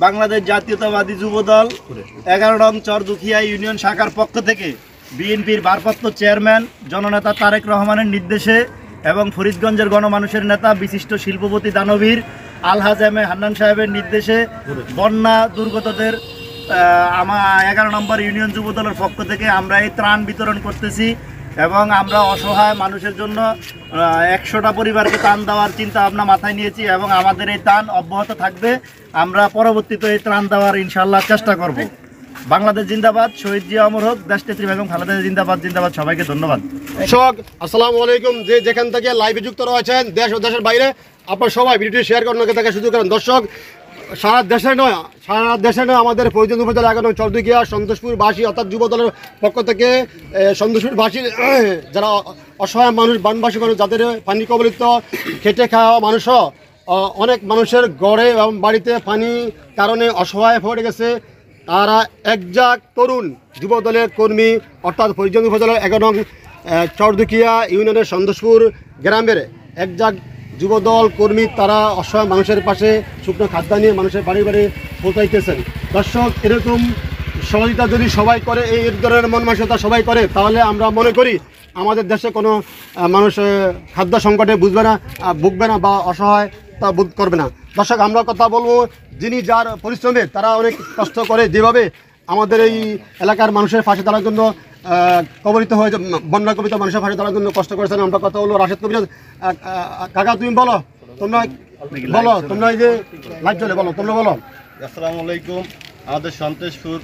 বাংলাদেশ জাতীয়তাবাদী যুবদল 11 নং চরদুখিয়া ইউনিয়ন শাখার পক্ষ থেকে বিএনপির ভারপ্রাপ্ত চেয়ারম্যান জননেতা তারেক রহমানের নির্দেশে এবং ফরিদগঞ্জের গণমানুষের নেতা বিশিষ্ট শিল্পপতি দানবীর আলহাজ এম এ হান্নান সাহেবের নির্দেশে বন্যা দুর্গতদের 11 নম্বর ইউনিয়ন যুবদলের পক্ষ থেকে আমরা এই ত্রাণ বিতরণ করতেছি এবং আমরা অসহায় মানুষের জন্য 100টা পরিবারকে ত্রাণ দেওয়ার চিন্তা ভাবনা মাথায় নিয়েছি এবং আমাদের এই ত্রাণ অব্যাহত থাকবে। আমরা পরবর্তীতে এই ত্রাণ দেওয়ার ইনশাআল্লাহ চেষ্টা করব। বাংলাদেশ জিন্দাবাদ, শহীদ জিয়া অমর হোক, দেশনেত্রী বেগম খালেদা জিন্দাবাদ জিন্দাবাদ। সবাইকে ধন্যবাদ। দর্শক আসসালামু আলাইকুম, যে যেখান থেকে লাইভে যুক্ত রয়েছেন দেশ ও দেশের বাইরে, আপনারা সবাই ভিডিওটি শেয়ার করার থেকে সুযোগ করেন। দর্শক সারা দেশে নয় আমাদের ফরিদগঞ্জ উপজেলা 11 নং চরদুখিয়া সন্তোষপুরবাসী অর্থাৎ যুবদলের পক্ষ থেকে সন্তোষপুরবাসী যারা অসহায় মানুষ, বানবাসী মানুষ, যাদের পানি কবলিত, খেটে খাওয়া মানুষও অনেক মানুষের গড়ে এবং বাড়িতে পানি কারণে অসহায় পড়ে গেছে, তারা একজাক তরুণ যুবদলের কর্মী অর্থাৎ ফরিদগঞ্জ উপজেলার 11 নং চরদুখিয়া ইউনিয়নের সন্তোষপুর গ্রামের একজাক যুবদল কর্মী, তারা অসহায় মানুষের পাশে শুকনো খাদ্য নিয়ে মানুষের বাড়ি বাড়ি পৌঁছাইতেছেন। দর্শক এরকম সহযোগিতা যদি সবাই করে, এই ধরনের মন মানসিকতা সবাই করে, তাহলে আমরা মনে করি আমাদের দেশে কোনো মানুষ খাদ্য সংকটে ভুগবে না বা অসহায় তা বোধ করবে না। দর্শক আমরা কথা বলবো, যিনি যার পরিশ্রমে তারা অনেক কষ্ট করে যেভাবে আমাদের এই এলাকার মানুষের পাশে তার জন্য কবলিত হয়েছে, বন্যা কবিতা মানুষের পাশে তার জন্য কষ্ট করেছেন। আমরা কথা বলবো রাশেদ কবির। কাকা তুমি বলো, তোমরা এই যে লাইভ চলে বলো, তোমরা বলো। আসসালামু আলাইকুম। আমাদের সন্তোষপুর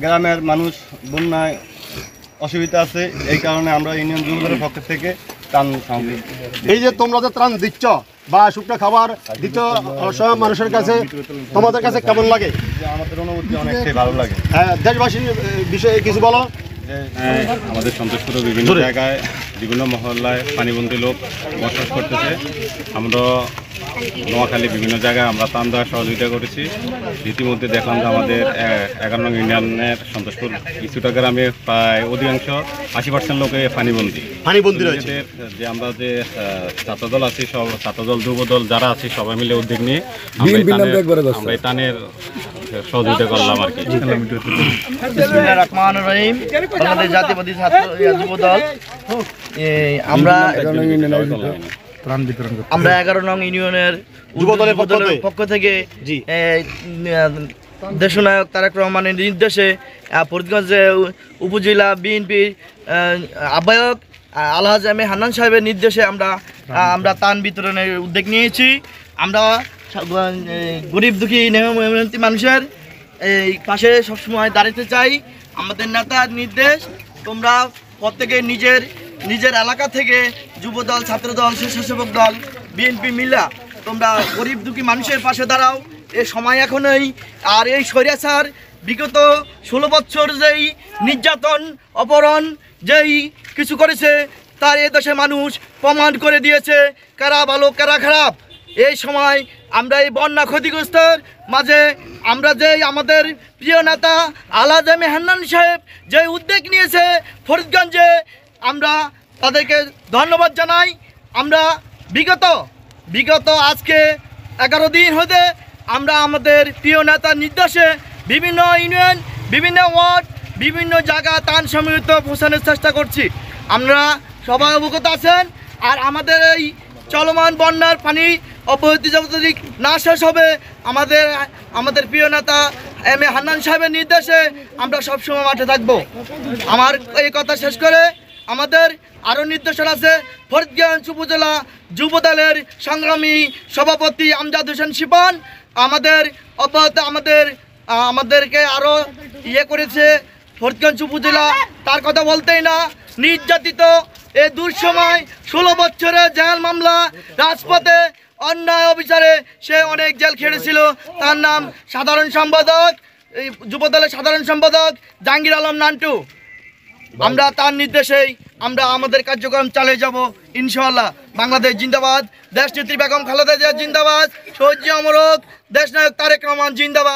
গ্রামের মানুষ বন্যায় অসুবিধা আছে, এই কারণে আমরা ইউনিয়ন যুবদলের পক্ষ থেকে ত্রাণ এই যে তোমরা যে ত্রাণ দিচ্ছ বা শুকনো খাবার দিচ্ছ অসহায় মানুষের কাছে, তোমাদের কাছে কেমন লাগে? আমাদের অনুভূতি অনেকটাই ভালো লাগে। হ্যাঁ, দেশবাসীর বিষয়ে কিছু বলো। আমাদের সন্তোষপুরে বিভিন্ন জায়গায় বিভিন্ন মহল্লায় পানিবন্দী লোক বসবাস করতেছে। আমরা নোয়াখালী বিভিন্ন জায়গায় আমরা ত্রাণ দেওয়ার সহযোগিতা করেছি। ইতিমধ্যে দেখলাম যে আমাদের 11 নং ইউনিয়নের সন্তোষপুর কিছুটা গ্রামে প্রায় অধিকাংশ 80% লোকে পানিবন্দী রয়েছে। যে আমরা যে ছাত্রদল আছি, সব ছাত্রদল যুবদল যারা আছি সবাই মিলে উদ্যোগ নিয়ে আমরা এই ত্রাণের সহযোগিতা করলাম আর কি। বিসমিল্লাহির রহমানির রহিম। বাংলাদেশ জাতীয়তাবাদী ছাত্র যুবদল আমরা 11 নং ইউনিয়নের যুবদলের পক্ষ থেকে দেশনায়ক তারেক রহমানের নির্দেশে ফরিদগঞ্জ উপজেলা বিএনপির আহ্বায়ক আলহাজ এম এ হান্নান সাহেবের নির্দেশে আমরা ত্রাণ বিতরণের উদ্যোগ নিয়েছি। আমরা গরিব দুঃখী মেহনতি মানুষের এই পাশে সবসময় দাঁড়াতে চাই। আমাদের নেতার নির্দেশ, তোমরা প্রত্যেকে নিজের এলাকা থেকে যুবদল, ছাত্রদল, স্বেচ্ছাসেবক দল, বিএনপি মিলা তোমরা গরিব দুঃখী মানুষের পাশে দাঁড়াও। এ সময় এখনই। আর এই স্বৈরাচার বিগত 16 বছর যেই নির্যাতন অপহরণ যেই কিছু করেছে, তার এ দেশের মানুষ প্রমাণ করে দিয়েছে কারা ভালো কারা খারাপ। এই সময় আমরা এই বন্যা ক্ষতিগ্রস্তের মাঝে আমরা আমাদের প্রিয় নেতা আলহাজ এম এ হান্নান সাহেব যে উদ্যোগ নিয়েছে ফরিদগঞ্জে, আমরা তাদেরকে ধন্যবাদ জানাই। আমরা বিগত আজকে 11 দিন হতে আমরা আমাদের প্রিয় নেতার নির্দেশে বিভিন্ন ইউনিয়ন, বিভিন্ন ওয়ার্ড, বিভিন্ন জায়গা ত্রাণ সমৃদ্ধ পৌঁছানোর চেষ্টা করছি। আমরা সবাই অবগত আছেন। আর আমাদের এই চলমান বন্যার পানি অব্যাহতি যদি না শেষ হবে, আমাদের প্রিয় নেতা এম এ হান্নান সাহেবের নির্দেশে আমরা সবসময় মাঠে থাকব। আমার এই কথা শেষ করে আমাদের আরও নির্দেশনা আছে। ফরিদগঞ্জ উপজেলা যুবদলের সংগ্রামী সভাপতি আমজাদ হোসেন শিপন আমাদেরকে আরও করেছে। ফরিদগঞ্জ উপজেলা তার কথা বলতেই না, নির্যাতিত এই দুঃসময় 16 বছরের জেল মামলা, রাজপথে অন্যায় অবিচারে সে অনেক জেল খেটেছিল। তার নাম সাধারণ সম্পাদক, যুবদলের সাধারণ সম্পাদক জাহাঙ্গীর আলম নান্টু। আমরা তার নির্দেশেই আমরা আমাদের কার্যক্রম চালিয়ে যাব ইনশাআল্লাহ। বাংলাদেশ জিন্দাবাদ, দেশনেত্রী বেগম খালেদা জিয়া জিন্দাবাদ, শহীদ জিয়া অমর হোক, দেশনায়ক তারেক রহমান জিন্দাবাদ।